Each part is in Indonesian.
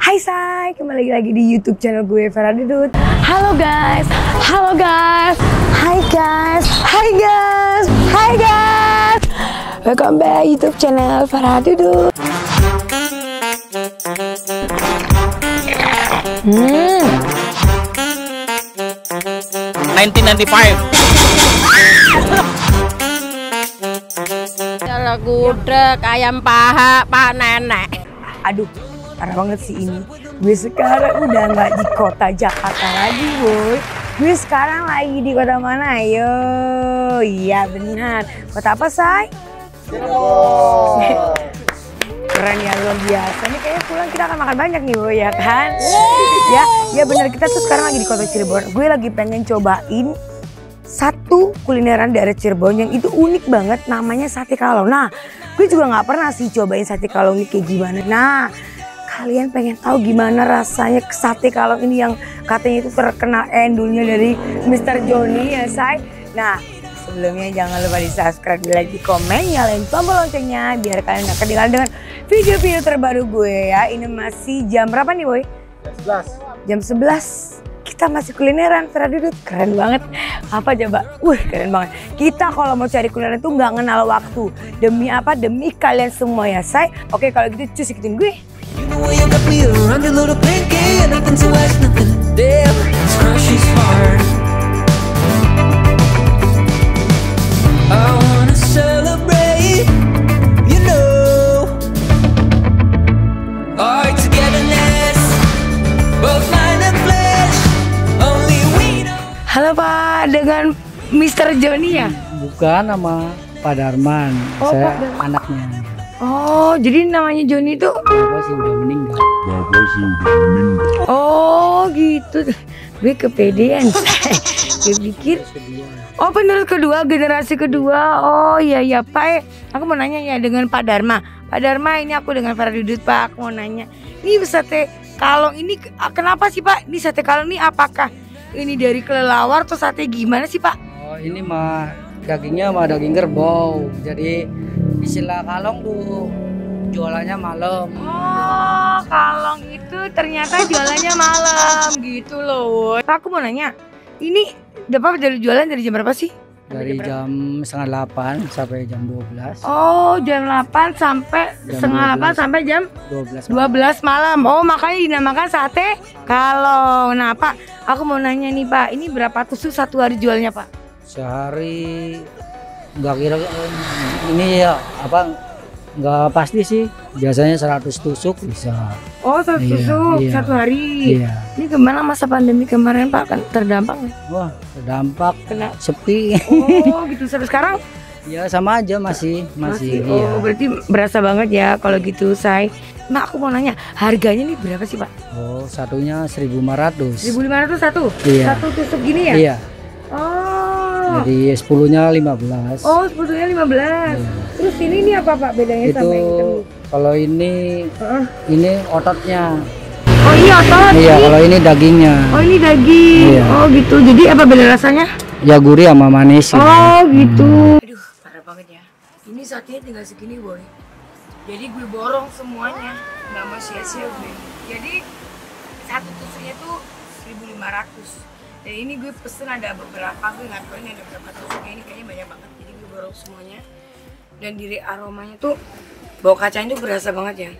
Hai say, kembali lagi di YouTube channel gue Farah Dudut. Halo guys, halo guys, hai guys, hai guys, hai guys. Welcome back YouTube channel Farah Dudut. 1995. Kalau gudeg ayam paha Pak Nenek. Aduh, parah banget sih ini. Gue sekarang udah nggak di kota Jakarta lagi, boy. Gue sekarang lagi di kota mana? Ayo, iya benar. Kota apa, say? Cirebon. Keren ya, luar biasa. Ini kayaknya pulang kita akan makan banyak nih, boy, ya kan? Ya benar, kita tuh sekarang lagi di kota Cirebon. Gue lagi pengen cobain satu kulineran daerah Cirebon yang itu unik banget, namanya sate kalong. Nah, gue juga nggak pernah sih cobain sate kalong ini kayak gimana. Nah, kalian pengen tahu gimana rasanya sate kalong ini yang katanya itu terkenal endulnya dari Mr. Johnny ya, say? Nah, sebelumnya jangan lupa di subscribe, di like, di komen, nyalain tombol loncengnya biar kalian gak ketinggalan dengan video-video terbaru gue ya. Ini masih jam berapa nih, boy? Jam 11. Kita masih kulineran, Farah Dudut. Keren banget. Apa coba? Keren banget. Kita kalau mau cari kulineran tuh nggak kenal waktu. Demi apa? Demi kalian semua ya, say. Oke, kalau gitu cus ikutin gue. Halo Pak, dengan Mr. Johnny ya? Bukan, nama Pak Darman. Oh, saya Pak Darman. anaknya. Oh, jadi namanya Johnny tuh? Bapak sih udah meninggal. Oh, gitu. Gue kepedean. Gue pikir. Oh, penerus kedua, generasi kedua. Oh, iya Pak. Aku mau nanya ya dengan Pak Dharma. Pak Dharma, ini aku dengan Farah Dudut, Pak. Aku mau nanya. Ini sate kalong ini kenapa sih, Pak? Ini sate kalong ini apakah ini dari kelelawar atau sate gimana sih, Pak? Oh, ini mah dagingnya mah daging kerbau. Jadi istilah kalong tuh jualannya malam. Oh, kalong itu ternyata jualannya malam gitu loh. Pak, aku mau nanya, ini dapat dari jualan dari jam berapa sih? Dari jam 7:30 sampai jam 12. Oh, jam 8 sampai Jam 7:30 sampai jam 12. 12 malam. Oh, makanya dinamakan sate kalong. Nah, Pak, aku mau nanya nih, Pak. Ini berapa tusuk satu hari jualnya, Pak? Sehari nggak kira ini ya apa nggak pasti sih. Biasanya 100 tusuk bisa. Oh, 100 tusuk iya. satu hari. Iya. Ini gimana masa pandemi kemarin, Pak? Kan terdampak nggak? Wah, terdampak, Kena. sepi. Oh, gitu. Sampai sekarang? Ya sama aja masih. Oh, berarti berasa banget ya kalau gitu, say. Nah, aku mau nanya, harganya nih berapa sih, Pak? Oh, satunya 1.500. 1.500 satu? Iya. Satu tusuk gini ya? Iya. Oh. Jadi 10-nya 15. Oh, sebetulnya 15. Iya. Terus ini apa, Pak, bedanya Itu sama yang kita? kalau ini ototnya. Oh, iya otot. Iya, Ini? kalau ini dagingnya. Oh, ini daging. Iya. Oh, gitu. Jadi apa beda rasanya? Ya gurih sama manis. Oh, gitu. Aduh, parah banget ya. Ini satenya tinggal segini, boy. Jadi gue borong semuanya. Nggak mau sia-sia gue. Jadi satu tusuknya tuh 1.500. Dan ini gue pesen ada beberapa, gue nggak tahu ini ada berapa tusuknya, ini kayaknya banyak banget. Jadi gue borong semuanya. Dan dari aromanya tuh bau kacang itu berasa banget ya.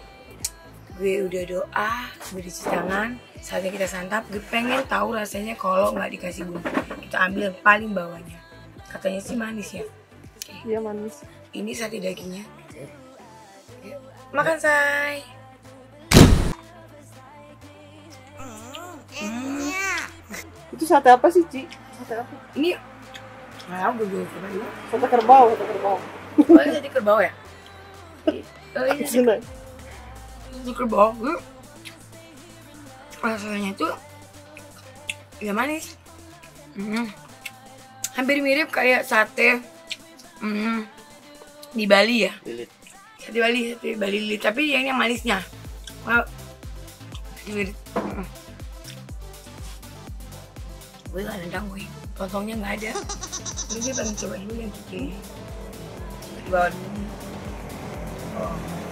Gue udah doa, gue cuci tangan, saatnya kita santap. Gue pengen tahu rasanya kalau nggak dikasih bumbu. Kita ambil yang paling bawahnya. Katanya sih manis ya. Iya manis. Ini sate dagingnya. Yuk, makan, say. Itu sate apa sih, Ci? Sate apa? Ini nah, gue coba dulu. Sate kerbau, sate kerbau. Oh, ini sate kerbau ya? Oh, ini Bener. sate kerbau. Rasanya tuh ya manis. Hampir mirip kayak sate di Bali ya. Sate Bali lilit, tapi yang manisnya. Wow. Gue gak nendang, gue potongnya nggak ada. Ini gue pengen coba dulu yang kecil. Bawa dulu.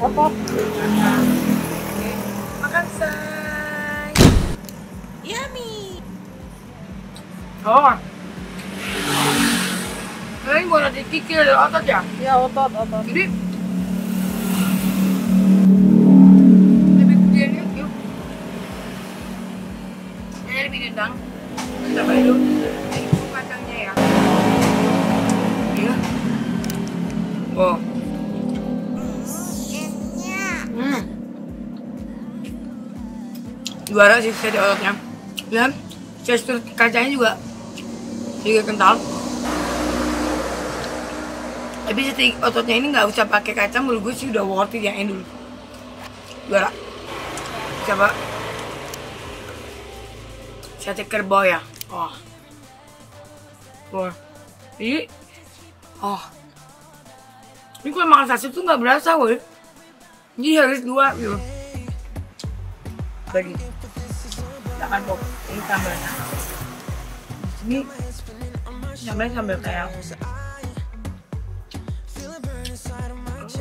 Apa? Makan, say. Oh. Nah, ini buat dikikil dari otot ya? Ya otot. Jadi lebih gedean yuk. Ini lebih dendang. Coba dulu. Ini kacangnya ya. Iya. Oh. Juara sih dari ototnya. Dan tekstur kacangnya juga kental. Tapi steak ototnya ini nggak usah pakai kacang, menurut gue sih udah worth it yang ini dulu. Juara. Coba. Sate kerbau ya. Oh. Wah. Ini. Oh. Ini kalau makan sate tuh nggak berasa, woy. Jadi harus 2 gitu. Bagi. Jangan pop. Ini sambalnya. Ini sambalnya sambal kayak.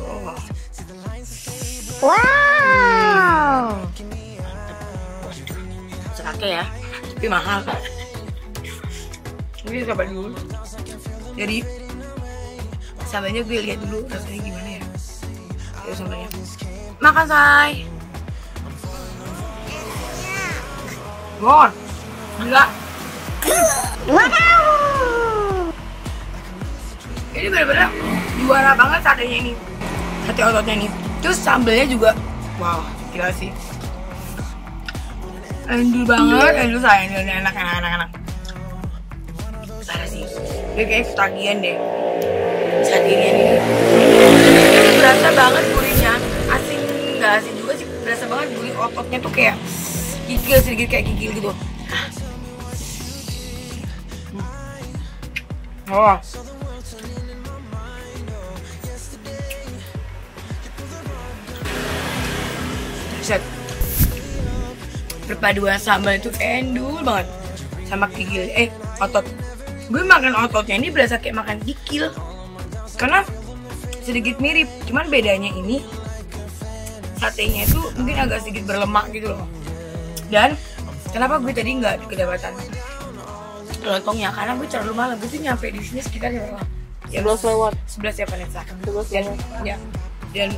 Oh. Wow. Sate ya, tapi mahal. Ini coba dulu. Jadi sambalnya gue lihat dulu rasanya gimana ya. Ayo sambalnya. Makan say. Gon, gila. Ini bener-bener juara banget satenya ini. Sate ototnya ini. Terus sambalnya juga, wow, gila sih. Endul banget, endul sayang, enak. Parah sih, dia kayak ketagihan deh. Satenya ini berasa banget gurihnya, asin nggak asin juga sih, berasa banget gurih ototnya tuh kayak gigil sedikit kayak gigil gitu. Oh. Set. Perpaduan sambal itu endul banget sama gigil, otot. Gue makan ototnya ini berasa kayak makan gigil karena sedikit mirip, cuman bedanya ini satenya itu mungkin agak sedikit berlemak gitu loh. Dan kenapa gue tadi nggak kedapatan lontongnya, karena gue terlalu malam. Gue tuh nyampe di sini sekitar berapa? 11 lewat. 11 ya Vanessa. 11 lewat. Dan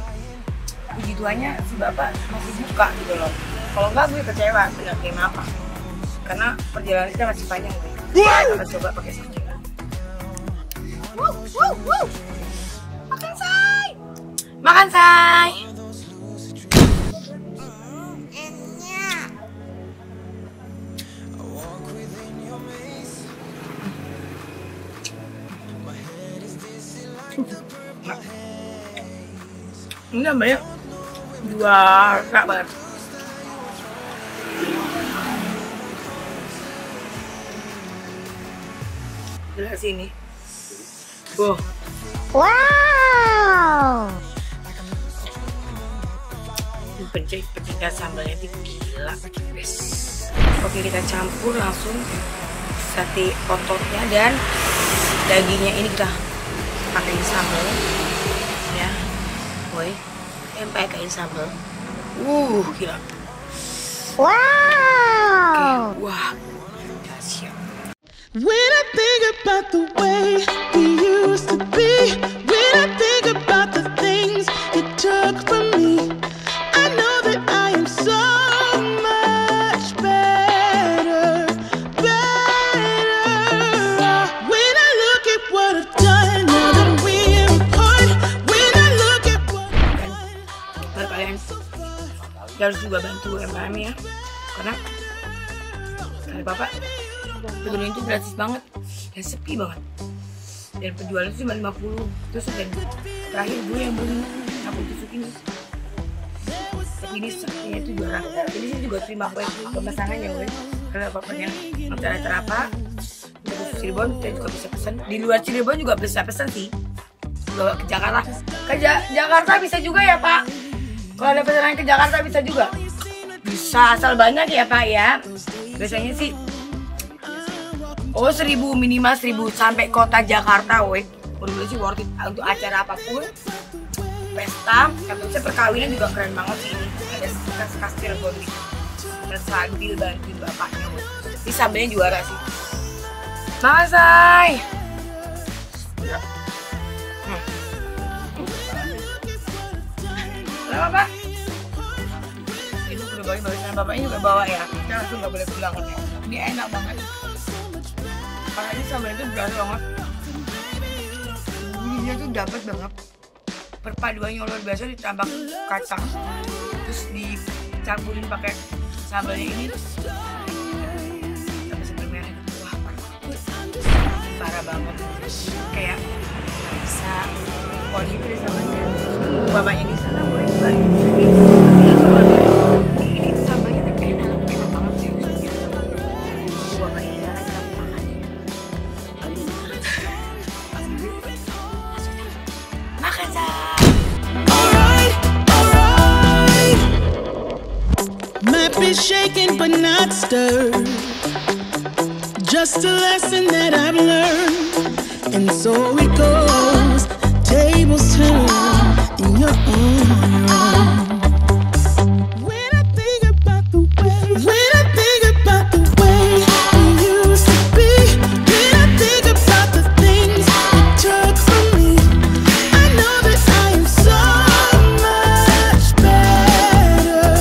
puji Tuhannya si bapak masih buka gitu loh. Kalau nggak gue kecewa, bener kayak apa? Karena perjalanan kita masih panjang gue. Kita coba pakai sate. Makan say. Makan say. Ini namanya juara banget. Lihat sini. Wow. Pencet sambalnya itu gila. Yes. Oke, kita campur langsung sate ototnya dan dagingnya ini kita pakai sambal ya. Woi, pakai sambal. Gila. Wow. Oke, wah. Dahsyat. When I think about the way we used to be, when I think about the things you took from me, I know that I am so much better. When I look at what I've done, now that we're apart, when I look at what Buat kalian harus juga bantu MKM ya, karena kali bapak sebenarnya itu gratis banget dan sepi banget, dan penjualan itu cuma 50. Terus dan terakhir gue yang beli aku tusuk ini, tapi ini sepertinya itu juara. Jadi saya juga terima pemesanannya gue, kalau bapaknya acara apa di Cirebon saya juga bisa pesan, di luar Cirebon juga bisa pesan sih, bawa ke Jakarta. Jakarta bisa juga ya Pak, kalau ada pesanan ke Jakarta bisa juga, bisa asal banyak ya Pak ya. Biasanya sih 1000 minimal 1000 sampai kota Jakarta, woi. Menurut sih worth it untuk acara apapun, pesta, misalnya perkawinan juga keren banget sih ini. Ada khas Cirebon gitu, dan sambil bantuin bapaknya, woi. Ini sambalnya juara sih. Makan, say. Kenapa, Pak? Ini udah bawain bapaknya juga bawa ya. Kita langsung nggak boleh pulang kan ya. Ini enak banget. Apalagi sambal itu berasa banget. Bumbunya tuh dapat banget. Perpaduannya luar biasa, ditambah kacang, terus dicampurin pakai sambalnya ini, tambah sambal merah gitu. Wah, parah banget. Kayak bisa poni itu di sambalnya. Bapaknya di sana boleh balik lagi. Ini sambalnya tuh enak banget sih. Bapaknya di sana kita makan. Makan, say. Might be shaken but not stirred. Just a lesson that I've learned. And so it goes. Tables turn and you're on your own. When I think about the way we used to be, when I think about the things it took from me, I know that I am so much better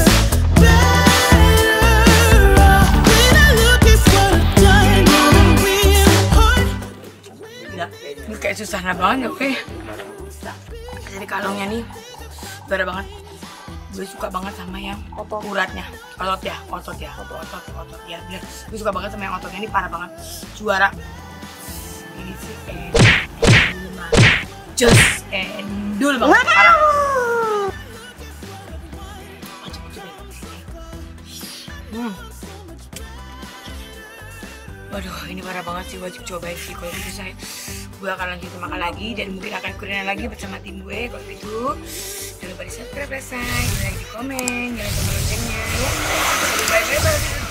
off. When I look at what I've done, now the real heart. Gila, ini kayak susah banget, oke? Jadi kalungnya nih berat banget. Gue suka banget sama yang uratnya, otot ya, bener. Gue suka banget sama yang ototnya, ini parah banget, juara. Ini sih just endul banget, parah. Waduh, ini parah banget sih, wajib cobain sih. Kalau gitu gue akan lanjut makan lagi dan mungkin akan kuliner lagi bersama tim gue. Kalau gitu jangan lupa di subscribe, like, jangan lupa di komen, jangan lupa loncengnya ya. Bye bye.